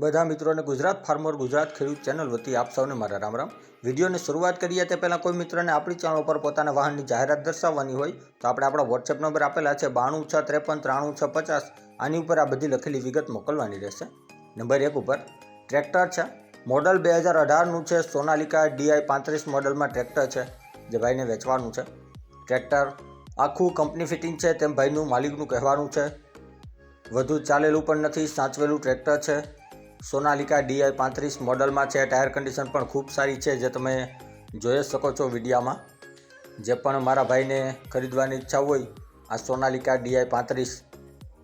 બધા મિત્રોને ગુજરાત ફાર્મર ગુજરાત ખેડૂત ચેનલ વતી આપ સૌને મારા રામ રામ। વિડીયોની શરૂઆત કરીએ તે પહેલાં કોઈ મિત્રને આપણી ચેનલ પર પોતાના વાહનની જાહેરાત દર્શાવવાની હોય તો આપણે આપણા વોટ્સએપ નંબર આપેલા છે 9263533650। આની ઉપર આ બધી લખેલી વિગત મોકલવાની રહેશે। નંબર 1 ઉપર ટ્રેક્ટર છે, મોડલ 2018નું છે, સોનાલિકા DI 35 મોડલમાં ટ્રેક્ટર છે જે ભાઈને વેચવાનું છે। ટ્રેક્ટર આખું કંપની ફિટિંગ છે તેમ ભાઈનું માલિકનું કહેવાનું છે। વધુ ચાલેલું પણ નથી, સાચવેલું ટ્રેક્ટર છે। સોનાલિકા DI 35 મોડલમાં છે। ટાયર કન્ડિશન પણ ખૂબ સારી છે જે તમે જોઈ શકો છો વિડીયામાં। જે પણ મારા ભાઈને ખરીદવાની ઈચ્છા હોય આ સોનાલિકા DI 35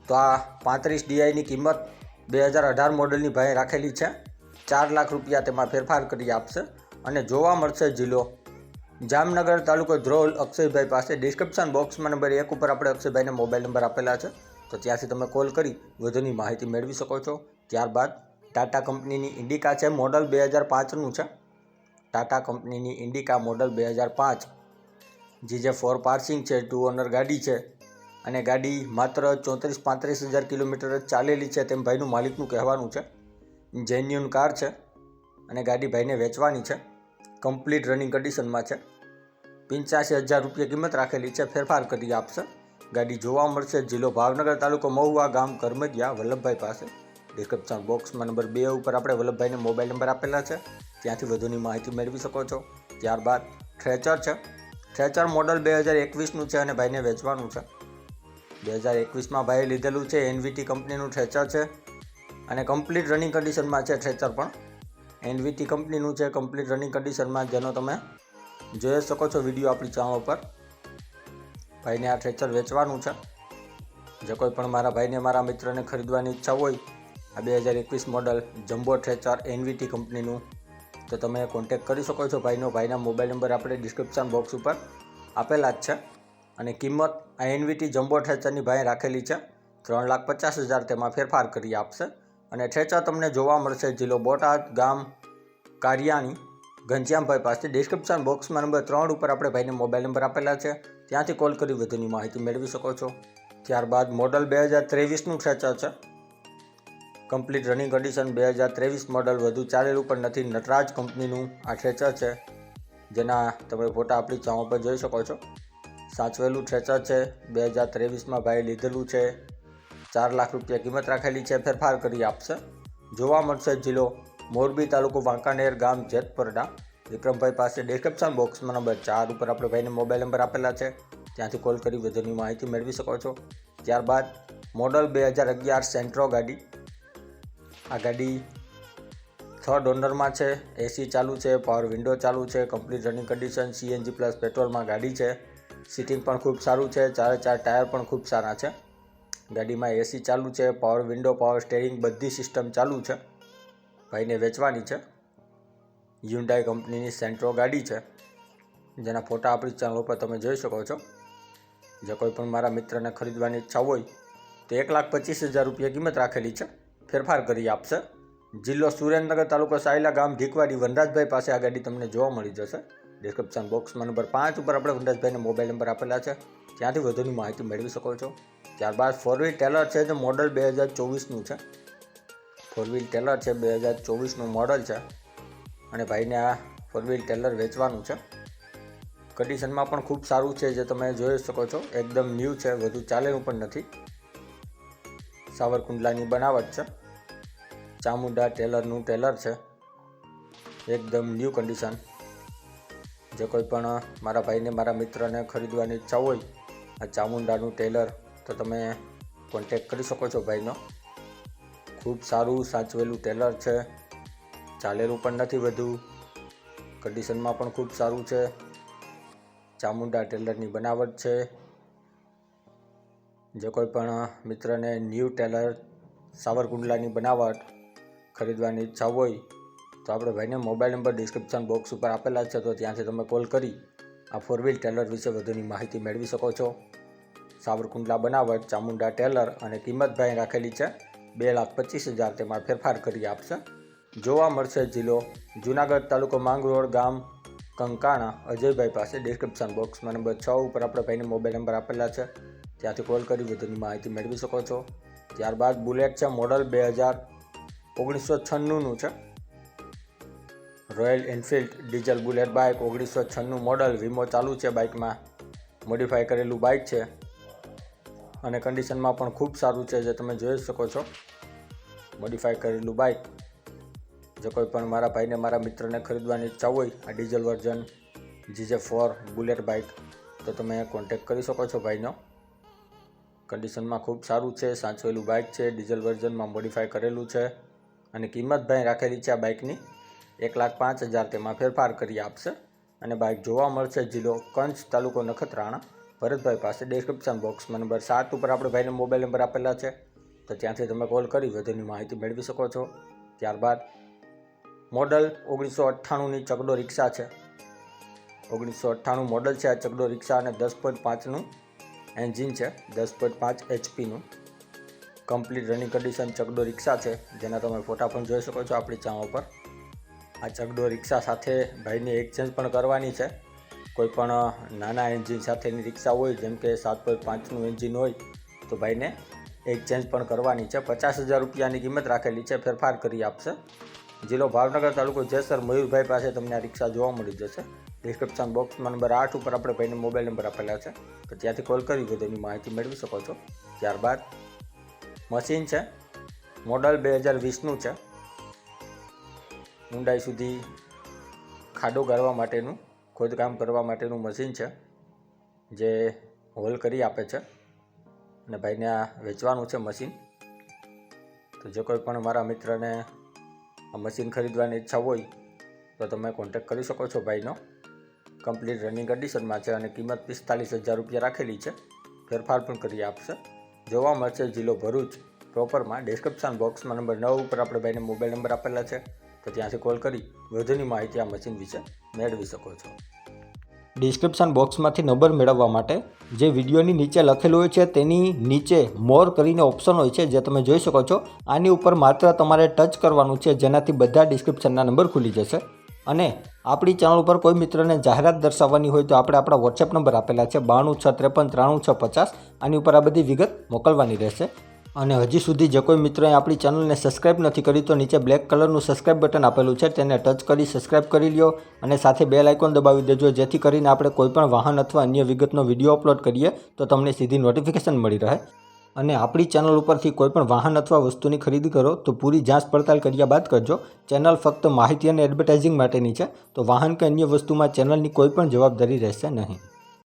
તો આ 35 DIની કિંમત 2018 મોડલની ભાઈ રાખેલી છે। 4 લાખ રૂપિયા તેમાં ફેરફાર કરી આપશે અને જોવા મળશે જિલ્લો જામનગર, તાલુકો ધ્રોલ, અક્ષયભાઈ પાસે। ડિસ્ક્રિપ્શન બોક્સમાં નંબર 1 ઉપર આપણે અક્ષયભાઈને મોબાઈલ નંબર આપેલા છે તો ત્યાંથી તમે કોલ કરી વધુની માહિતી મેળવી શકો છો। ત્યારબાદ ટાટા કંપનીની ઇન્ડિકા છે, મોડલ 2005નું છે। ટાટા કંપનીની ઇન્ડિકા મોડલ 2005 GJ4 પાર્સિંગ છે, 2 ઓનર ગાડી છે અને ગાડી માત્ર 34-35 હજાર કિલોમીટર જ ચાલેલી છે તેમ ભાઈનું માલિકનું કહેવાનું છે। જેન્યુન કાર છે અને ગાડી ભાઈને વેચવાની છે। કમ્પ્લીટ રનિંગ કન્ડિશનમાં છે। 85,000 રૂપિયા કિંમત રાખેલી છે, ફેરફાર કરી આપશે। ગાડી જોવા મળશે જિલ્લો ભાવનગર, તાલુકો મહુવા, ગામ કરમદિયા, વલ્લભભાઈ પાસે। ડિસ્ક્રિપ્શન બોક્સમાં નંબર 2 ઉપર આપણે વલ્લભભાઈને મોબાઈલ નંબર આપેલા છે ત્યાંથી વધુની માહિતી મેળવી શકો છો। ત્યારબાદ થ્રેચર છે, થ્રેચર મોડલ 2021નું છે અને ભાઈને વેચવાનું છે। 2021માં ભાઈએ લીધેલું છે। NVT કંપનીનું થ્રેચર છે અને કમ્પ્લીટ રનિંગ કન્ડિશનમાં છે। થ્રેચર પણ NVT કંપનીનું છે, કમ્પ્લીટ રનિંગ કન્ડિશનમાં, જેનો તમે જોઈ શકો છો વિડીયો આપણી ચેનલ ઉપર। ભાઈને આ થ્રેચર વેચવાનું છે। જે કોઈ પણ મારા ભાઈને, મારા મિત્રને ખરીદવાની ઈચ્છા હોય આ 2021 મોડલ જમ્બો થ્રેચર NVT કંપનીનું તો તમે કોન્ટેક કરી શકો છો ભાઈના મોબાઈલ નંબર આપણે ડિસ્ક્રિપ્શન બોક્સ ઉપર આપેલા જ છે। અને કિંમત આ NVT જમ્બો થ્રેચરની ભાઈ રાખેલી છે 3,50,000, તેમાં ફેરફાર કરી આપશે। અને થ્રેચર તમને જોવા મળશે જિલ્લો બોટાદ, ગામ કારિયાણી, ઘનશ્યામભાઈ પાસે। ડિસ્ક્રિપ્શન બોક્સમાં નંબર 3 ઉપર આપણે ભાઈને મોબાઈલ નંબર આપેલા છે ત્યાંથી કોલ કરી વધુની માહિતી મેળવી શકો છો। ત્યારબાદ મોડલ 2023નું થ્રેચર છે, કમ્પ્લીટ રનિંગ કન્ડિશન, 2023 મોડલ, વધુ ચાલેલું પણ નથી। નટરાજ કંપનીનું આ થ્રેચર છે જેના તમે ફોટા આપણી ચેનલ પર જોઈ શકો છો। સાચવેલું થ્રેચર છે, 2023માં ભાઈ લીધેલું છે। 4 લાખ રૂપિયા કિંમત રાખેલી છે, ફેરફાર કરી આપશે। જોવા મળશે જિલ્લો મોરબી, તાલુકો વાંકાનેર, ગામ જેતપરડા, વિક્રમભાઈ પાસે। ડિસ્ક્રિપ્શન બોક્સમાં નંબર 4 ઉપર આપણે ભાઈને મોબાઈલ નંબર આપેલા છે ત્યાંથી કોલ કરી વધુની માહિતી મેળવી શકો છો। ત્યારબાદ મોડલ 2011 સેન્ટ્રો ગાડી, આ ગાડી 3rd ઓનરમાં છે, AC ચાલુ છે, પાવર વિન્ડો ચાલુ છે, complete running condition, CNG plus પેટ્રોલમાં ગાડી છે। સીટિંગ પણ ખૂબ સારું છે, 4 ટાયર પણ ખૂબ સારા છે। ગાડીમાં AC ચાલુ છે, પાવર વિન્ડો, પાવર સ્ટેરિંગ બધી સિસ્ટમ ચાલુ છે। ભાઈને વેચવાની છે। હ્યુન્ડાઈ કંપનીની સેન્ટ્રો ગાડી છે જેના ફોટા આપણી ચેનલ પર તમે જોઈ શકો છો। જે કોઈ પણ મારા મિત્રને ખરીદવાની ઈચ્છા હોય તો 1,25,000 રૂપિયા કિંમત રાખેલી છે, ફેરફાર કરી આપશે। જિલ્લો સુરેન્દ્રનગર, તાલુકો સાયલા, ગામ ઢીકવાડી, વનરાજભાઈ પાસે આ ગાડી તમને જોવા મળી જશે। ડિસ્ક્રિપ્શન બોક્સમાં નંબર 5 ઉપર આપણે વનરાજભાઈને મોબાઈલ નંબર આપેલા છે ત્યાંથી વધુની માહિતી મેળવી શકો છો। ત્યારબાદ 4 વ્હીલ ટેલર છે જે મોડલ 2024નું છે। 4 વ્હીલ ટેલર છે, 2024નું મોડલ છે અને ભાઈને આ 4 વ્હીલ ટેલર વેચવાનું છે। કન્ડિશનમાં પણ ખૂબ સારું છે જે તમે જોઈ શકો છો, એકદમ ન્યૂ છે, વધુ ચાલેલું પણ નથી। સાવરકુંડલાની બનાવટ છે, ચામુંડા ટેલરનું ટેલર છે, એકદમ ન્યૂ કન્ડિશન। જે કોઈ પણ મારા ભાઈને, મારા મિત્રને ખરીદવાની ઈચ્છા હોય આ ચામુંડાનું ટેલર તો તમે કોન્ટેક કરી શકો છો ભાઈનો। ખૂબ સારું સાચવેલું ટેલર છે, ચાલેલું પણ નથી વધુ, કન્ડિશનમાં પણ ખૂબ સારું છે। ચામુંડા ટેલરની બનાવટ છે। જે કોઈ પણ મિત્રને ન્યૂ ટેલર સાવરકુંડલાની બનાવટ ખરીદવાની ઈચ્છા હોય તો આપણે ભાઈને મોબાઈલ નંબર ડિસ્ક્રિપ્શન બોક્સ ઉપર આપેલા છે તો ત્યાંથી તમે કોલ કરી આ 4 વ્હીલ ટેલર વિશે વધુની માહિતી મેળવી શકો છો। સાવરકુંડલા બનાવટ, ચામુંડા ટેલર અને કિંમત ભાઈ રાખેલી છે 2,25,000, તેમાં ફેરફાર કરી આપશે। જોવા મળશે જિલ્લો જૂનાગઢ, તાલુકો માંગરોળ, ગામ કંકાણા, અજયભાઈ પાસે। ડિસ્ક્રિપ્શન બોક્સમાં નંબર 6 ઉપર આપણે ભાઈને મોબાઈલ નંબર આપેલા છે ત્યાંથી કોલ કરી વધુની માહિતી મેળવી શકો છો। ત્યારબાદ બુલેટ છે, મોડલ 2000 1996નું છે. Royal Enfield diesel bullet bike 1996 model, વીમો ચાલુ છે બાઇકમાં, મોડિફાઈ કરેલું બાઇક છે અને કન્ડિશનમાં પણ ખૂબ સારું છે, જે તમે જોઈ શકો છો. મોડિફાઈ કરેલું બાઇક. જો કોઈ પણ મારા ભાઈને, મારા મિત્રને ખરીદવાની ઈચ્છા હોય આ diesel version GJ4 bullet bike, તો તમે કોન્ટેક્ટ કરી શકો છો ભાઈનો. કન્ડિશનમાં ખૂબ સારું છે, સાચવેલું બાઇક છે, ડીઝલ વર્ઝનમાં મોડિફાઈ કરેલું છે અને કિંમત ભાઈ રાખેલી છે આ બાઇકની 1,05,000, તેમાં ફેરફાર કરી આપશે. અને બાઇક જોવા મળશે જિલ્લો કંચ, તાલુકો નખત્રાણા, ભરતભાઈ પાસે. ડિસ્ક્રિપ્શન બોક્સમાં નંબર 7 ઉપર આપણે ભાઈને મોબાઈલ નંબર આપેલા છે, તો ત્યાંથી તમે કોલ કરી વધુની માહિતી મેળવી શકો છો. ત્યારબાદ મોડલ 1998ની ચકડો રિક્ષા છે. 1998 મોડલ છે આ ચકડો રિક્ષા અને 10.5નું એન્જિન છે, 10.5 HPનું. કમ્પ્લીટ રનિંગ કન્ડિશન ચકડો રિક્ષા છે, જેના તમે ફોટા પણ જોઈ શકો છો આપણી ચેનલ પર. આ ચકડો રિક્ષા સાથે ભાઈની એક્સચેન્જ પણ કરવાની છે. કોઈ પણ નાના એન્જિન સાથેની રિક્ષા હોય, જેમ કે 7.5નું એન્જિન હોય, તો ભાઈને એક્સચેન્જ પણ કરવાની છે. 50,000 રૂપિયાની કિંમત રાખેલી છે, ફેરફાર કરી આપશે. જિલ્લો ભાવનગર, તાલુકો જેસર, મયુરભાઈ પાસે તમને આ રિક્ષા જોવા મળી જશે. ડિસ્ક્રિપ્શન બોક્સમાં નંબર 8 ઉપર આપણે ભાઈને મોબાઈલ નંબર આપેલા છે, તો ત્યાંથી કોલ કરી વધુની માહિતી મેળવી શકો છો. ત્યારબાદ મશીન છે, મોડલ 2020નું છે. ઊંડાઈ સુધી ખાડો ગાળવા માટેનું, ખોદકામ કરવા માટેનું મશીન છે, જે હોલ કરી આપે છે અને ભાઈને આ વેચવાનું છે મશીન. તો જો કોઈ પણ મારા મિત્રને આ મશીન ખરીદવાની ઈચ્છા હોય તો તમે કોન્ટેક્ટ કરી શકો છો ભાઈનો. કમ્પ્લીટ રનિંગ કન્ડિશનમાં છે અને કિંમત 45,000 રૂપિયા રાખેલી છે, ફેરફાર પણ કરી આપશે. જોવા મળશે જિલ્લો ભરૂચ પ્રોપરમાં. ડિસ્ક્રિપ્શન બોક્સમાં નંબર 9 ઉપર આપણે ભાઈને મોબાઈલ નંબર આપેલા છે, તો ત્યાંથી કોલ કરી વધુની માહિતી આ મશીન વિશે મેળવી શકો છો. ડિસ્ક્રિપ્શન બોક્સમાંથી નંબર મેળવવા માટે જે વિડીયોની નીચે લખેલું હોય છે તેની નીચે મોર કરીને ઓપ્શન હોય છે, જે તમે જોઈ શકો છો. આની ઉપર માત્ર તમારે ટચ કરવાનું છે, જેનાથી બધા ડિસ્ક્રિપ્શનના નંબર ખુલી જશે. અને આપણી ચેનલ ઉપર કોઈ મિત્રને જાહેરાત દર્શાવવાની હોય તો આપણે આપણા વોટ્સએપ નંબર આપેલા છે 9263539650. આની ઉપર આ બધી વિગત મોકલવાની રહેશે. અને હજી સુધી જે કોઈ મિત્રોએ આપણી ચેનલને સબસ્ક્રાઇબ નથી કરી તો નીચે બ્લેક કલરનું સબસ્ક્રાઇબ બટન આપેલું છે, તેને ટચ કરી સબસ્ક્રાઇબ કરી લ્યો અને સાથે બેલ આઇકોન દબાવી દેજો, જેથી કરીને આપણે કોઈપણ વાહન અથવા અન્ય વિગતનો વિડીયો અપલોડ કરીએ તો તમને સીધી નોટિફિકેશન મળી રહે. અને આપણી ચેનલ ઉપરથી કોઈપણ વાહન અથવા વસ્તુની ખરીદી કરો તો પૂરી જાંચ પડતાલ કર્યા બાદ કરજો. ચેનલ ફક્ત માહિતી અને એડવર્ટાઇઝિંગ માટેની છે, તો વાહન કે અન્ય વસ્તુમાં ચેનલની કોઈ પણ જવાબદારી રહેશે નહીં.